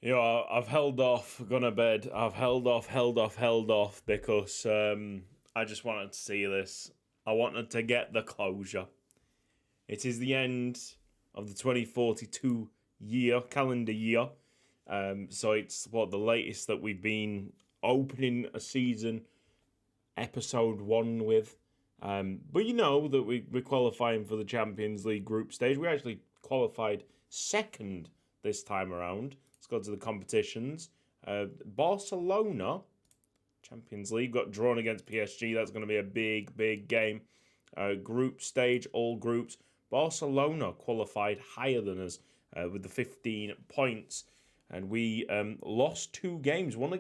I've held off, gone to bed. I've held off because I just wanted to see this. I wanted to get the closure. It is the end of the 2042 calendar year. So it's the latest that we've been opening a season, episode 1 with. But you know that we're qualifying for the Champions League group stage. We actually qualified second this time around. Let's go to the competitions. Barcelona, Champions League, got drawn against PSG. That's going to be a big game. Group stage, all groups. Barcelona qualified higher than us with the 15 points. And we lost 2 games. One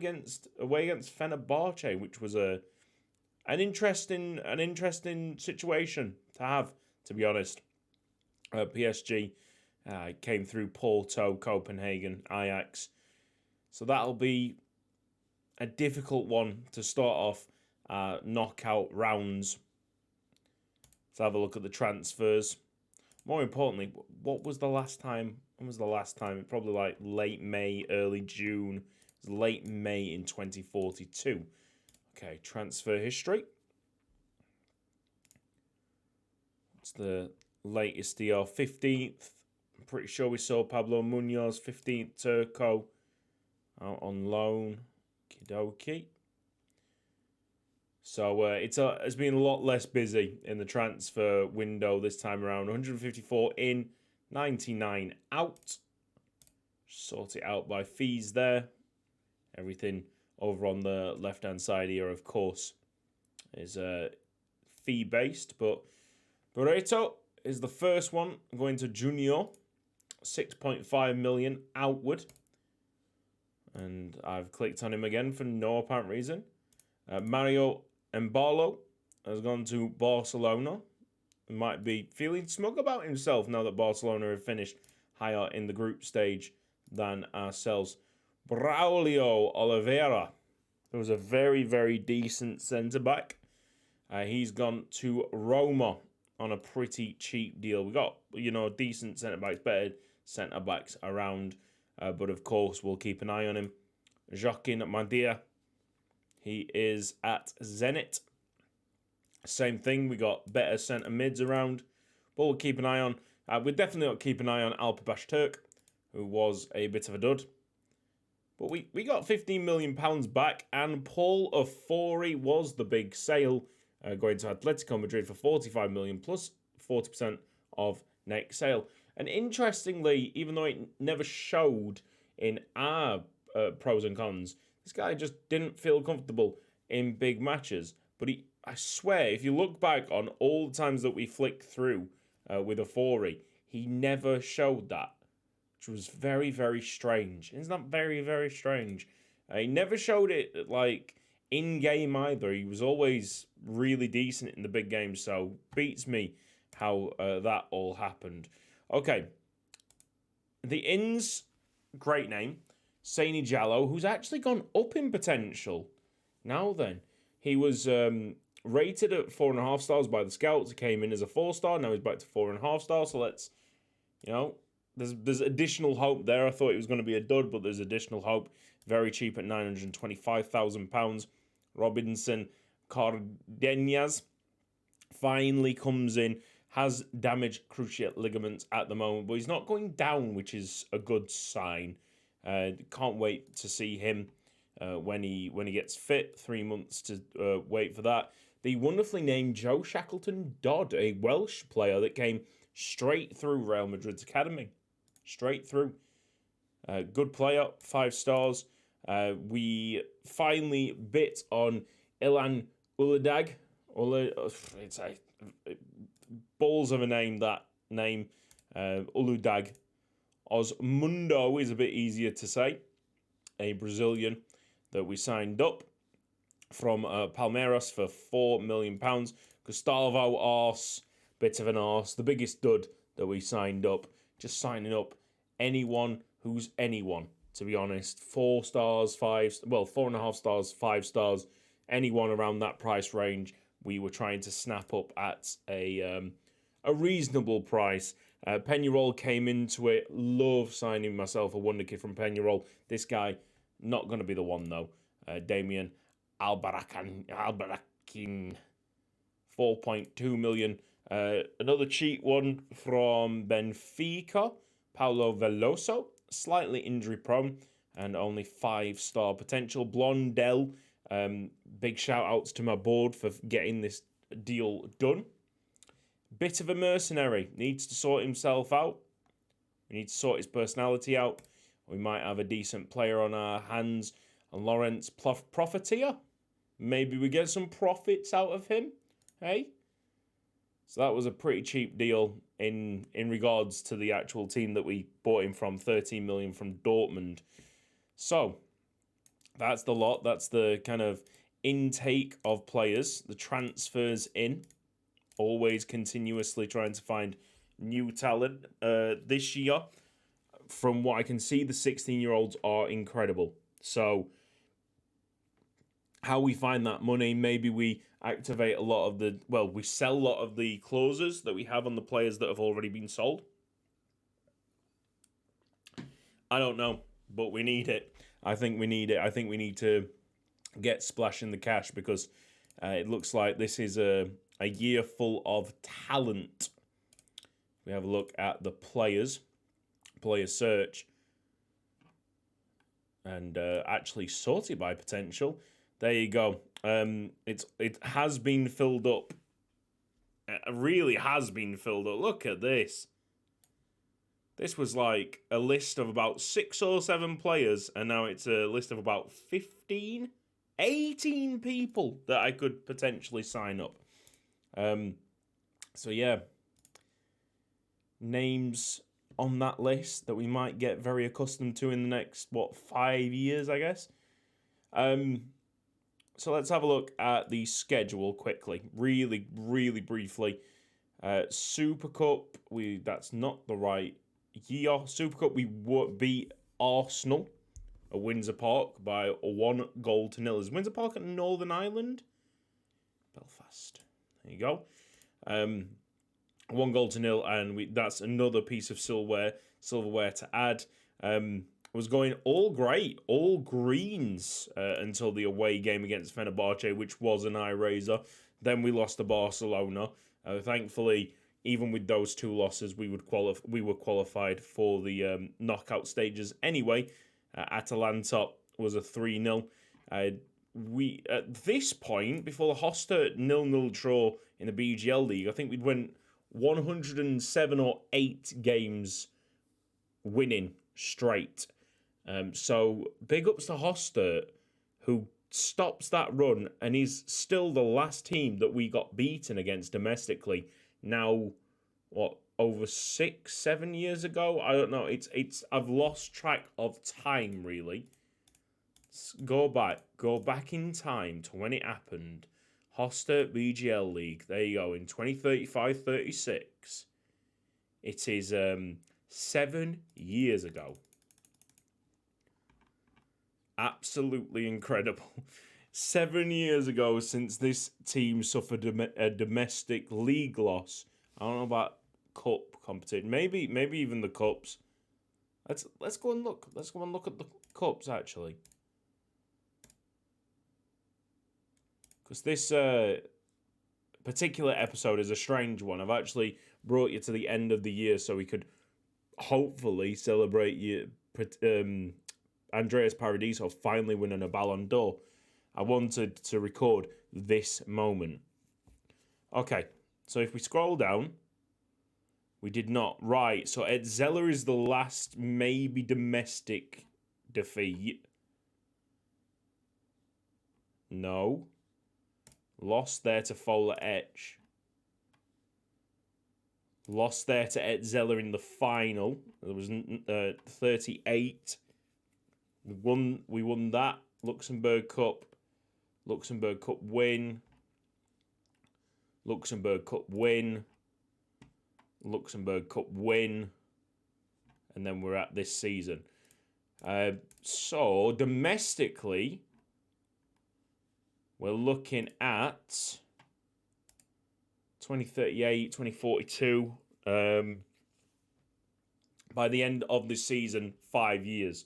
away against Fenerbahce, which was an interesting situation to have, to be honest. PSG came through Porto, Copenhagen, Ajax. So that'll be a difficult one to start off knockout rounds. Let's have a look at the transfers. More importantly, when was the last time? Probably like late May, early June. It was late May in 2042. Okay, transfer history. What's the latest here? 15th. I'm pretty sure we saw Pablo Munoz, 15th Turco, out on loan. Kidoki. So it's been a lot less busy in the transfer window this time around. 154 in, 99 out. Sort it out by fees there. Everything over on the left-hand side here, of course, is fee-based. But Barreto is the first one going to Junior. 6.5 million outward. And I've clicked on him again for no apparent reason. Mario Embalo has gone to Barcelona. He might be feeling smug about himself now that Barcelona have finished higher in the group stage than ourselves. Braulio Oliveira, who was a very decent centre-back. He's gone to Roma on a pretty cheap deal. We got, decent centre-backs, better centre-backs around. But of course, we'll keep an eye on him. Joaquin Madia. He is at Zenit. Same thing, we got better centre mids around. But we'll keep an eye on. We'll definitely not keep an eye on Alpabash Turk, who was a bit of a dud. But we got £15 million back, and Paul Ofori was the big sale, going to Atletico Madrid for £45 million plus 40% of next sale. And interestingly, even though it never showed in our pros and cons, this guy just didn't feel comfortable in big matches. But I swear, if you look back on all the times that we flicked through with Ofori, he never showed that, which was very strange. Isn't that very strange? He never showed it like in-game either. He was always really decent in the big games, so beats me how that all happened. Okay, the Inns, great name, Saini Jallo, who's actually gone up in potential. Now then, he was rated at 4.5 stars by the scouts. He came in as a 4-star. Now he's back to 4.5 stars. So let's, there's additional hope there. I thought it was going to be a dud, but there's additional hope. Very cheap at £925,000. Robinson Cardenas finally comes in. Has damaged cruciate ligaments at the moment, but he's not going down, which is a good sign. Can't wait to see him when he gets fit. 3 months to wait for that. The wonderfully named Joe Shackleton Dodd, a Welsh player that came straight through Real Madrid's academy. Straight through. Good player, 5 stars. We finally bit on Ilan Uladag. It's a balls of a name, that name. Uludag. Osmundo is a bit easier to say. A Brazilian that we signed up from Palmeiras for £4 million. Gustavo Arce, bit of an arse. The biggest dud that we signed up. Just signing up anyone who's anyone, to be honest. 4 stars, 4.5 stars, 5 stars. Anyone around that price range we were trying to snap up at a reasonable price. Peñarol came into it. Love signing myself a wonder kid from Peñarol. This guy, not going to be the one though. Damien Albarakin, 4.2 million. Another cheap one from Benfica, Paulo Veloso, slightly injury prone and only 5-star potential. Blondell, big shout outs to my board for getting this deal done. Bit of a mercenary, needs to sort himself out. We need to sort his personality out. We might have a decent player on our hands. And Lawrence Profiteer, maybe we get some profits out of him, hey? So that was a pretty cheap deal in regards to the actual team that we bought him from, 13 million from Dortmund. So that's the lot. That's the kind of intake of players, the transfers in. Always continuously trying to find new talent. This year, from what I can see, the 16-year-olds are incredible. So how we find that money, maybe we activate a lot of the, well, we sell a lot of the clauses that we have on the players that have already been sold. I don't know, but we need it. I think we need it. I think we need to get splashing the cash because it looks like this is a year full of talent. We have a look at the player search, and actually sorted by potential. There you go. It has been filled up. It really has been filled up. Look at this. This was like a list of about 6 or 7 players, and now it's a list of about 15, 18 people that I could potentially sign up. So yeah, names on that list that we might get very accustomed to in the next 5 years, I guess. So let's have a look at the schedule quickly, really briefly. Super Cup, that's not the right year. Super Cup, we beat Arsenal at Windsor Park by 1-0. Is Windsor Park at Northern Ireland? Belfast. There you go. 1-0, and that's another piece of silverware to add. Was going all great, all greens until the away game against Fenerbahce, which was an eye raiser. Then we lost to Barcelona. Thankfully, even with those 2 losses, we were qualified for the knockout stages anyway. Atalanta was a 3-0. We at this point, before the Hoster 0-0 draw in the BGL League, I think we'd went 107 or 8 games winning straight. So big ups to Hoster, who stops that run and is still the last team that we got beaten against domestically. Now, over 6-7 years ago? I don't know. I've lost track of time, really. Go back in time to when it happened. Hoster BGL League. There you go. In 2035-36. It is 7 years ago. Absolutely incredible. 7 years ago since this team suffered a domestic league loss. I don't know about cup competition. Maybe even the cups. Let's go and look. Let's go and look at the cups actually. Because this particular episode is a strange one. I've actually brought you to the end of the year so we could hopefully celebrate Andreas Paradiso finally winning a Ballon d'Or. I wanted to record this moment. Okay, so if we scroll down, we did not. Right, so Ed Zeller is the last maybe domestic defeat. No. Lost there to Fowler Etch. Lost there to Ed Zeller in the final. There was 38. We won that. Luxembourg Cup win. Luxembourg Cup win. Luxembourg Cup win. And then we're at this season. So, domestically, we're looking at 2038, 2042. by the end of this season, 5 years.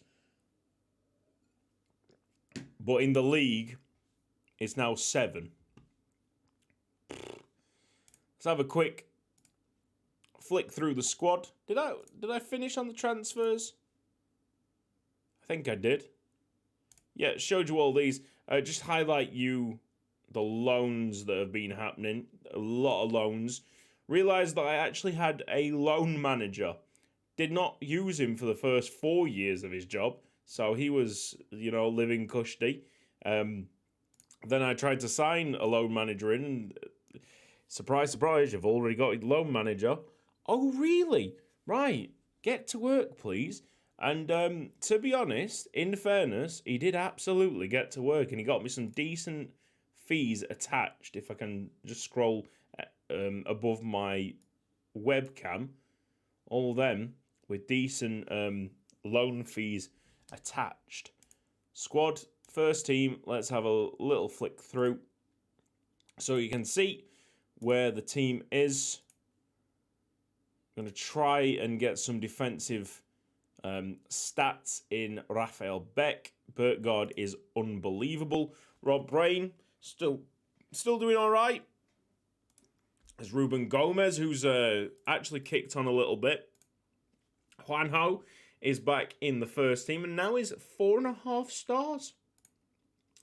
But in the league, it's now 7. Let's have a quick flick through the squad. Did I finish on the transfers? I think I did. Yeah, it showed you all these. Just highlight the loans that have been happening. A lot of loans. Realised that I actually had a loan manager. Did not use him for the first 4 years of his job. So he was, living cushy. Then I tried to sign a loan manager in, and surprise, surprise, you've already got a loan manager. Oh, really? Right. Get to work, please. And to be honest, in fairness, he did absolutely get to work, and he got me some decent fees attached. If I can just scroll above my webcam, all of them with decent loan fees attached. Squad, first team, let's have a little flick through so you can see where the team is. I'm going to try and get some defensive stats in Raphael Beck. Burtgaard is unbelievable. Rob Brain, still doing all right. There's Ruben Gomez, who's actually kicked on a little bit. Juanjo is back in the first team and now is 4.5 stars.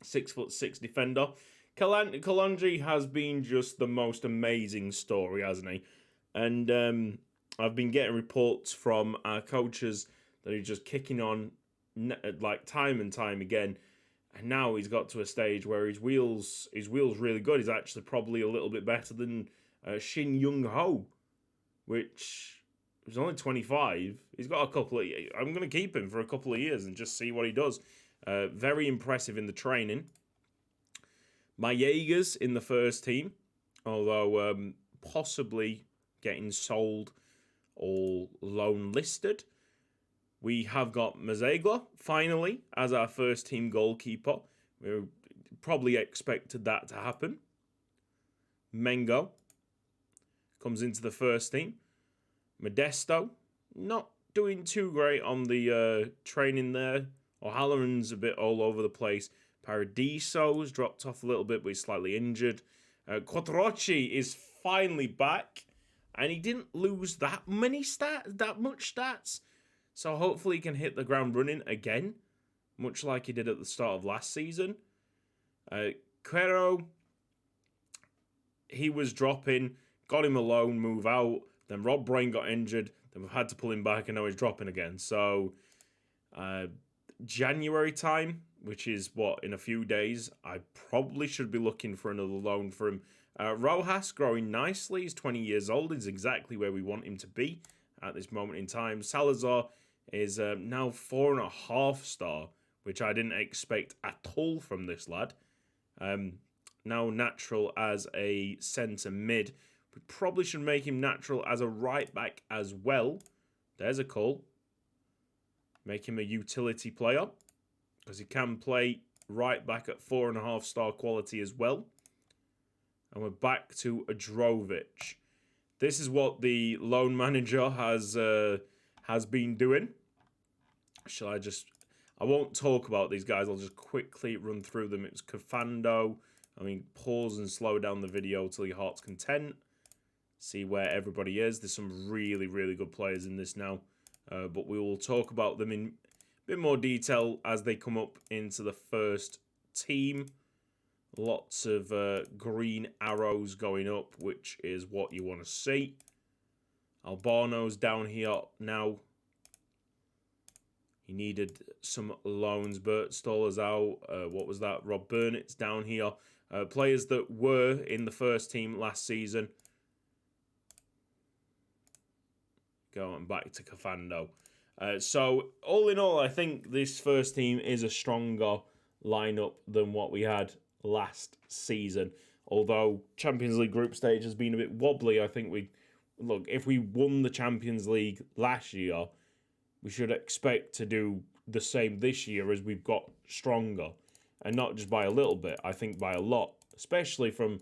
6'6" defender. Kalonji has been just the most amazing story, hasn't he? And I've been getting reports from our coaches that he's just kicking on like time and time again. And now he's got to a stage where his wheels really good. He's actually probably a little bit better than Shin Young Ho, which is only 25. He's got a couple of... I'm going to keep him for a couple of years and just see what he does. Very impressive in the training. My Jaegers in the first team, although possibly getting sold or loan listed. We have got Mazegla, finally, as our first team goalkeeper. We probably expected that to happen. Mengo comes into the first team. Modesto, not doing too great on the training there. O'Halloran's a bit all over the place. Paradiso's dropped off a little bit, but he's slightly injured. Quattrocchi is finally back, and he didn't lose that much stats. So hopefully he can hit the ground running again, much like he did at the start of last season. Quero, he was dropping, got him a loan, move out. Then Rob Brain got injured. Then we've had to pull him back, and now he's dropping again. So January time, which is in a few days, I probably should be looking for another loan for him. Rojas growing nicely. He's 20 years old. He's exactly where we want him to be at this moment in time. Salazar is now 4.5 star, which I didn't expect at all from this lad. Now natural as a centre mid. We probably should make him natural as a right back as well. There's a call. Make him a utility player, because he can play right back at 4.5 star quality as well. And we're back to Adrovic. This is what the loan manager has been doing. I won't talk about these guys. I'll just quickly run through them. It's Cafando. Pause and slow down the video till your heart's content. See where everybody is. There's some really, really good players in this now. But we will talk about them in a bit more detail as they come up into the first team. Lots of green arrows going up, which is what you want to see. Albano's down here now. He needed some loans. Bert Stoller's out. What was that? Rob Burnett's down here. Players that were in the first team last season. Going back to Cafando. So, all in all, I think this first team is a stronger lineup than what we had last season. Although Champions League group stage has been a bit wobbly, I think if we won the Champions League last year, we should expect to do the same this year as we've got stronger. And not just by a little bit, I think by a lot. Especially from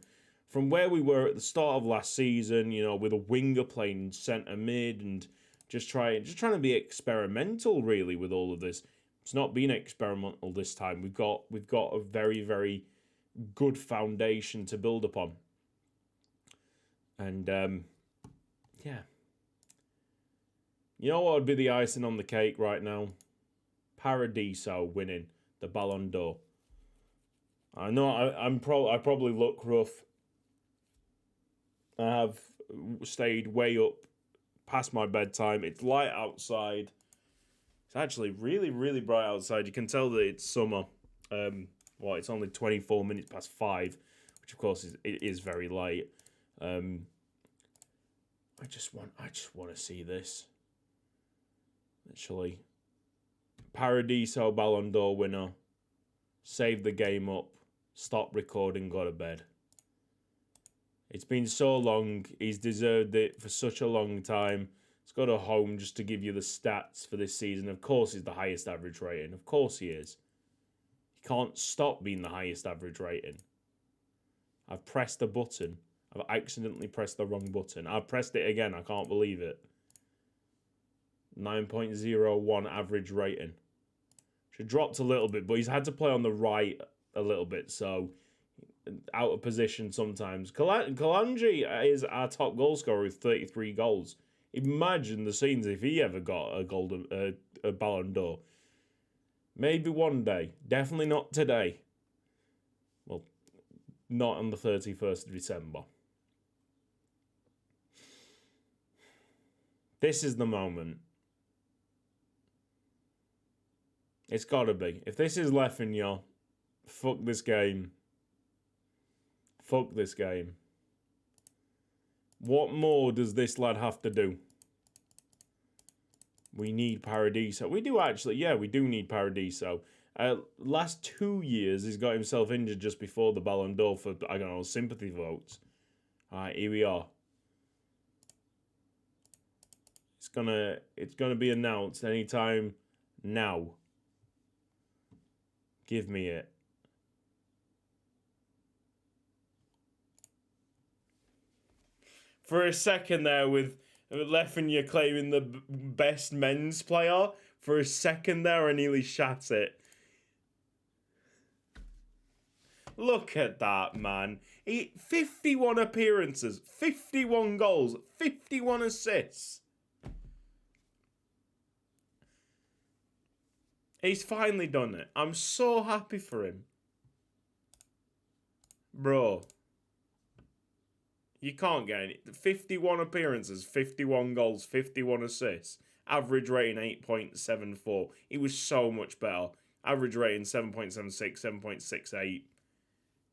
where we were at the start of last season, with a winger playing centre mid and Just trying to be experimental, really, with all of this. It's not been experimental this time. We've got a very, very good foundation to build upon. And yeah. You know what would be the icing on the cake right now? Paradiso winning the Ballon d'Or. I know I probably look rough. I have stayed way up past my bedtime. It's light outside. It's actually really, really bright outside. You can tell that it's summer. It's only 24 minutes past 5, which of course is very late. I just want to see this. Literally. Paradiso Ballon d'Or winner. Save the game up. Stop recording, go to bed. It's been so long. He's deserved it for such a long time. Let's go to home just to give you the stats for this season. Of course he's the highest average rating. Of course he is. He can't stop being the highest average rating. I've pressed a button. I've accidentally pressed the wrong button. I've pressed it again. I can't believe it. 9.01 average rating. Should dropped a little bit, but he's had to play on the right a little bit, so out of position sometimes. Kalanji is our top goal scorer with 33 goals. Imagine the scenes if he ever got a Ballon d'Or. Maybe one day. Definitely not today. Well, not on the 31st of December. This is the moment. It's got to be. If this is Lefinja, fuck this game. Fuck this game. What more does this lad have to do? We need Paradiso. We do actually, yeah, we do need Paradiso. Last 2 years, he's got himself injured just before the Ballon d'Or for, I don't know, sympathy votes. Alright, here we are. It's gonna be announced anytime now. Give me it. For a second there, with Lefinja claiming the best men's player, for a second there, I nearly shat it. Look at that, man. 51 appearances, 51 goals, 51 assists. He's finally done it. I'm so happy for him. Bro. You can't get any. 51 appearances, 51 goals, 51 assists. Average rating 8.74. He was so much better. Average rating 7.76, 7.68.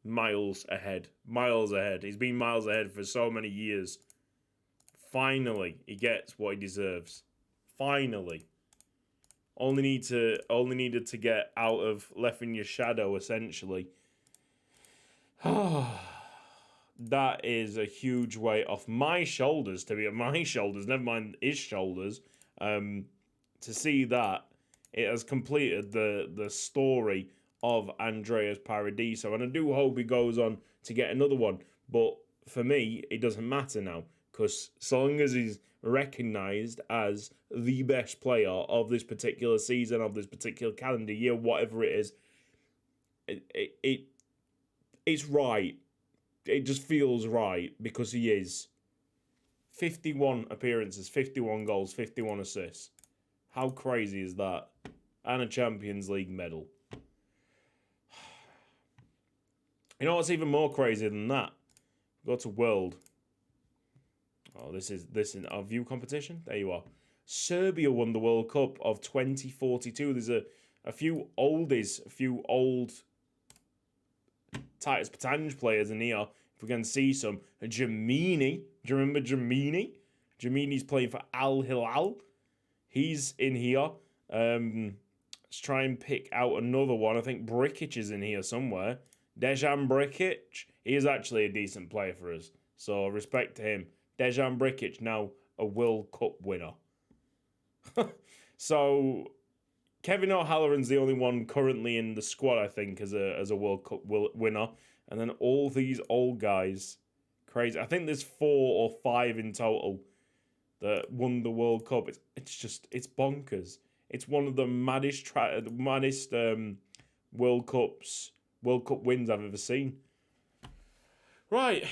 Miles ahead. Miles ahead. He's been miles ahead for so many years. Finally, he gets what he deserves. Finally. Only needed to get out of Lefinja's shadow, essentially. That is a huge weight off my shoulders, to be on my shoulders, never mind his shoulders. To see that, it has completed the story of Andreas Paradiso. And I do hope he goes on to get another one. But for me, it doesn't matter now. Because so long as he's recognised as the best player of this particular season, of this particular calendar year, whatever it is, it's right. It just feels right because he is. 51 appearances, 51 goals, 51 assists. How crazy is that? And a Champions League medal. You know what's even more crazy than that? Go to World. Oh, this is our view competition. There you are. Serbia won the World Cup of 2042. There's a few oldies, a few old Titus Pétange players in here. If we can see some. Jamini. Do you remember Jamini? Jamini's playing for Al Hilal. He's in here. Let's try and pick out another one. I think Brikic is in here somewhere. Dejan Brikic. He is actually a decent player for us. So respect to him. Dejan Brikic, now a World Cup winner. So Kevin O'Halloran's the only one currently in the squad, I think, as a World Cup winner. And then all these old guys. Crazy. I think there's 4 or 5 in total. that won the World Cup. It's bonkers. It's one of the maddest World Cup wins I've ever seen. Right.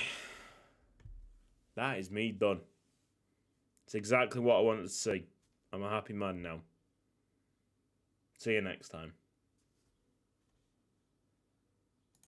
That is me done. It's exactly what I wanted to see. I'm a happy man now. See you next time.